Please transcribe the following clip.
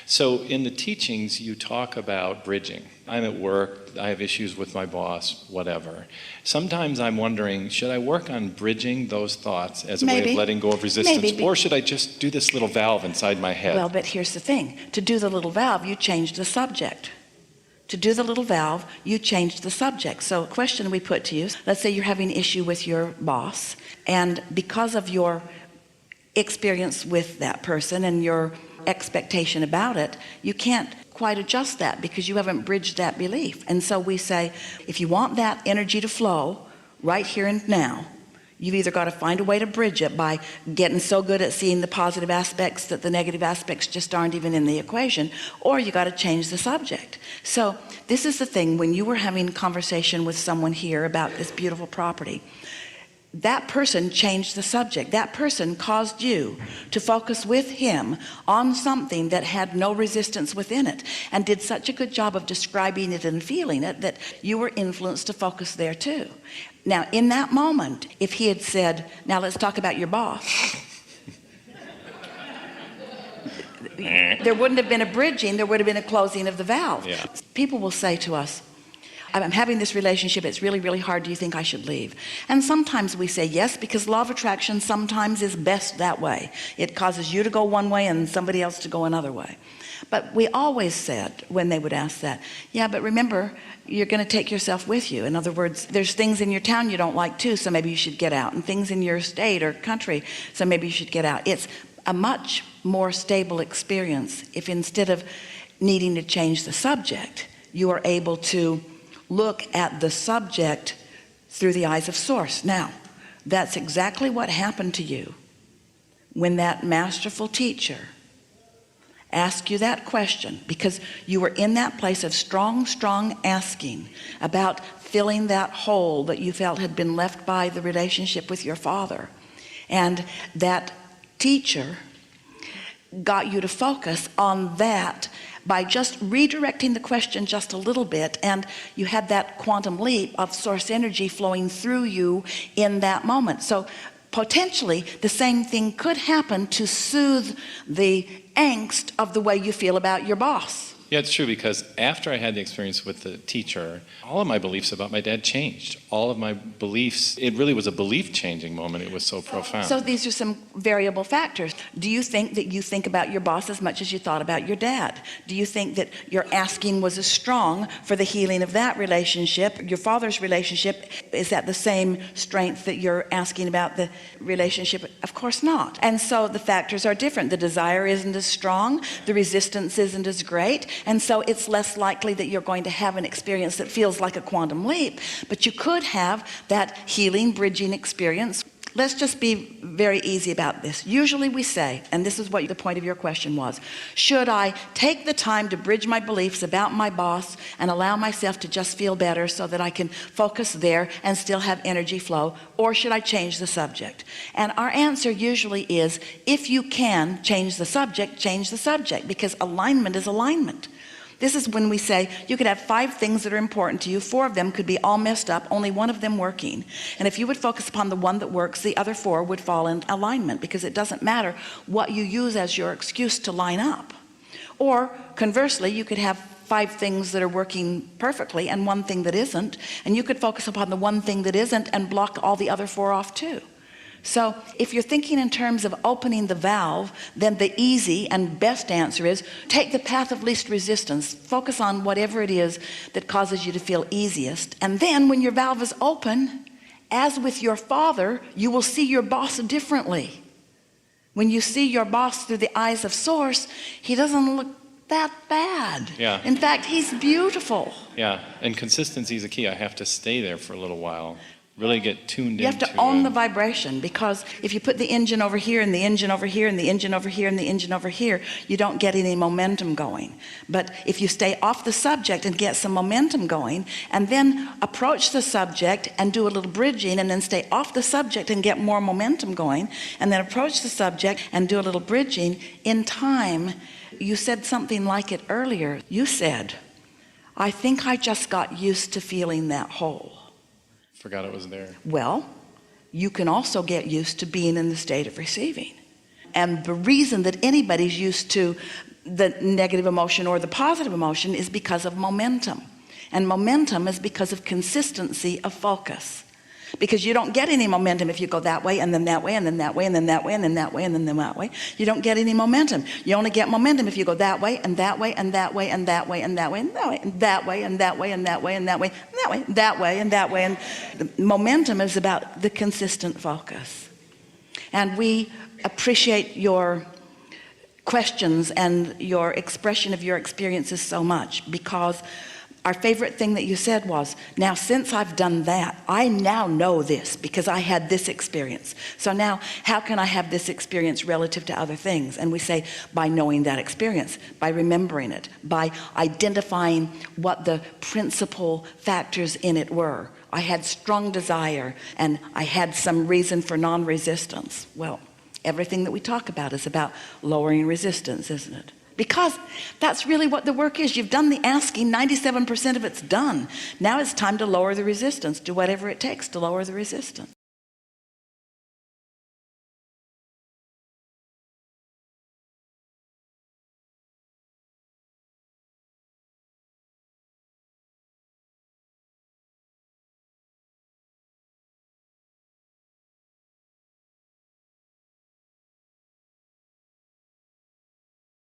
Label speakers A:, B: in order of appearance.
A: So in the teachings, you talk about bridging. I'm at work, I have issues with my boss, whatever. Sometimes I'm wondering, should I work on bridging those thoughts as a way of letting go of resistance? Or should I just do this little valve inside my head?
B: Well, but here's the thing. To do the little valve, you change the subject. To do the little valve, you change the subject. So a question we put to you, let's say you're having an issue with your boss, and because of your experience with that person and your expectation about it, you can't quite adjust that because you haven't bridged that belief. And so we say, if you want that energy to flow right here and now, you've either got to find a way to bridge it by getting so good at seeing the positive aspects that the negative aspects just aren't even in the equation, or you got to change the subject. So this is the thing, when you were having a conversation with someone here about this beautiful property, that person changed the subject. That person caused you to focus with him on something that had no resistance within it, and did such a good job of describing it and feeling it that you were influenced to focus there too. Now in that moment, if he had said, now let's talk about your boss, there wouldn't have been a bridging, there would have been a closing of the valve.
A: Yeah.
B: People will say to us, I'm having this relationship, it's really, really hard, do you think I should leave? And sometimes we say yes, because law of attraction sometimes is best that way. It causes you to go one way and somebody else to go another way. But we always said, when they would ask that, yeah, but remember, you're going to take yourself with you. In other words, there's things in your town you don't like too, so maybe you should get out, and things in your state or country, so maybe you should get out. It's a much more stable experience if instead of needing to change the subject, you are able to look at the subject through the eyes of source. Now, that's exactly what happened to you when that masterful teacher asked you that question, because you were in that place of strong asking about filling that hole that you felt had been left by the relationship with your father. And that teacher got you to focus on that by just redirecting the question just a little bit, and you had that quantum leap of source energy flowing through you in that moment. So potentially the same thing could happen to soothe the angst of the way you feel about your boss.
A: Yeah, it's true, because after I had the experience with the teacher, all of my beliefs about my dad changed. All of my beliefs, it really was a belief-changing moment. It was so profound.
B: So these are some variable factors. Do you think that you think about your boss as much as you thought about your dad? Do you think that your asking was as strong for the healing of that relationship? Your father's relationship, is that the same strength that you're asking about the relationship? Of course not. And so the factors are different. The desire isn't as strong. The resistance isn't as great. And so it's less likely that you're going to have an experience that feels like a quantum leap, but you could have that healing, bridging experience. Let's just be very easy about this. Usually we say, and this is what the point of your question was, should I take the time to bridge my beliefs about my boss and allow myself to just feel better so that I can focus there and still have energy flow, or should I change the subject? And our answer usually is, if you can change the subject, because alignment is alignment. This is when we say you could have 5 things that are important to you. 4 of them could be all messed up, only 1 of them working. And if you would focus upon the one that works, the other 4 would fall in alignment, because it doesn't matter what you use as your excuse to line up. Or conversely, you could have 5 things that are working perfectly and 1 thing that isn't, and you could focus upon the 1 thing that isn't and block all the other 4 off too. So if you're thinking in terms of opening the valve, then the easy and best answer is take the path of least resistance. Focus on whatever it is that causes you to feel easiest. And then when your valve is open, as with your father, you will see your boss differently. When you see your boss through the eyes of source, he doesn't look that bad.
A: Yeah.
B: In fact, he's beautiful.
A: Yeah, and consistency is a key. I have to stay there for a little while. Really get tuned into.
B: You have to own the vibration, because if you put the engine over here and the engine over here and the engine over here and the engine over here, you don't get any momentum going. But if you stay off the subject and get some momentum going, and then approach the subject and do a little bridging, and then stay off the subject and get more momentum going, and then approach the subject and do a little bridging, in time, you said something like it earlier. You said, I think I just got used to feeling that hole.
A: Forgot it was there.
B: Well, you can also get used to being in the state of receiving. And the reason that anybody's used to the negative emotion or the positive emotion is because of momentum. And momentum is because of consistency of focus. Because you don't get any momentum if you go that way and then that way and then that way and then that way and then that way and then that way. You don't get any momentum. You only get momentum if you go that way and that way and that way and that way and that way and that way and that way and that way and that way and that way and that way, that way and that way. And the momentum is about the consistent focus. And we appreciate your questions and your expression of your experiences so much, because our favorite thing that you said was, now since I've done that, I now know this because I had this experience. So now how can I have this experience relative to other things? And we say, by knowing that experience, by remembering it, by identifying what the principal factors in it were. I had strong desire and I had some reason for non-resistance. Well, everything that we talk about is about lowering resistance, isn't it? Because that's really what the work is. You've done the asking, 97% of it's done. Now it's time to lower the resistance. Do whatever it takes to lower the resistance.